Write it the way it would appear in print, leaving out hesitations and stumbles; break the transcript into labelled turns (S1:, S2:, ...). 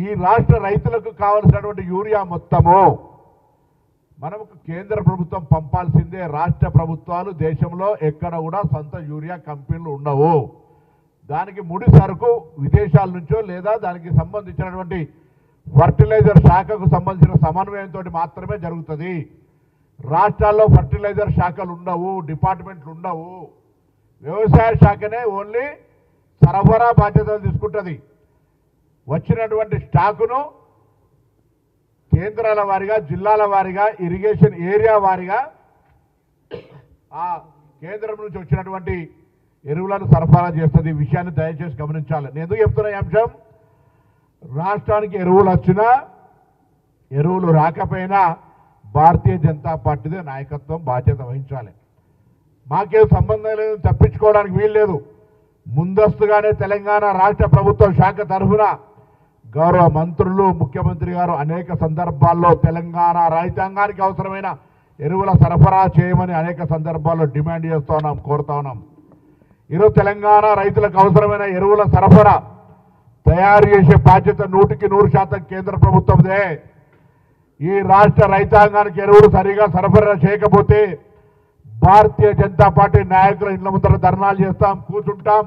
S1: ఈ రాష్ట్ర రైతులకు కావలసినటువంటి యూరియా మొత్తము మనకు కేంద్ర ప్రభుత్వం పంపాల్సిందే. రాష్ట్ర ప్రభుత్వాలు దేశంలో ఎక్కడ కూడా సొంత యూరియా కంపెనీలు ఉండవు. దానికి ముడి సరుకు విదేశాల నుంచో లేదా దానికి సంబంధించినటువంటి ఫర్టిలైజర్ శాఖకు సంబంధించిన సమన్వయంతో మాత్రమే జరుగుతుంది. రాష్ట్రాల్లో ఫర్టిలైజర్ శాఖలు ఉండవు, డిపార్ట్మెంట్లు ఉండవు. వ్యవసాయ శాఖనే ఓన్లీ సరఫరా బాధ్యతలు తీసుకుంటుంది. వచ్చినటువంటి స్టాకును కేంద్రాల వారీగా, జిల్లాల వారీగా, ఇరిగేషన్ ఏరియా వారీగా ఆ కేంద్రం నుంచి వచ్చినటువంటి ఎరువులను సరఫరా చేస్తుంది. ఈ విషయాన్ని దయచేసి గమనించాలి. నేను ఎందుకు చెప్తున్నా ఈ అంశం? రాష్ట్రానికి ఎరువులు వచ్చినా ఎరువులు రాకపోయినా భారతీయ జనతా పార్టీదే నాయకత్వం బాధ్యత వహించాలి. మాకేం సంబంధం లేదు, తప్పించుకోవడానికి వీలు లేదు. ముందస్తుగానే తెలంగాణ రాష్ట్ర ప్రభుత్వం శాఖ తరఫున గౌరవ మంత్రులు, ముఖ్యమంత్రి గారు అనేక సందర్భాల్లో తెలంగాణ రైతాంగానికి అవసరమైన ఎరువుల సరఫరా చేయమని అనేక సందర్భాల్లో డిమాండ్ చేస్తూ ఉన్నాం, కోరుతా ఉన్నాం. ఈరోజు తెలంగాణ రైతులకు అవసరమైన ఎరువుల సరఫరా తయారు చేసే బాధ్యత 100% కేంద్ర ప్రభుత్వందే. ఈ రాష్ట్ర రైతాంగానికి ఎరువులు సరిగా సరఫరా చేయకపోతే భారతీయ జనతా పార్టీ నాయకుల ఇళ్ల ముందర ధర్నాలు చేస్తాం, కూర్చుంటాం.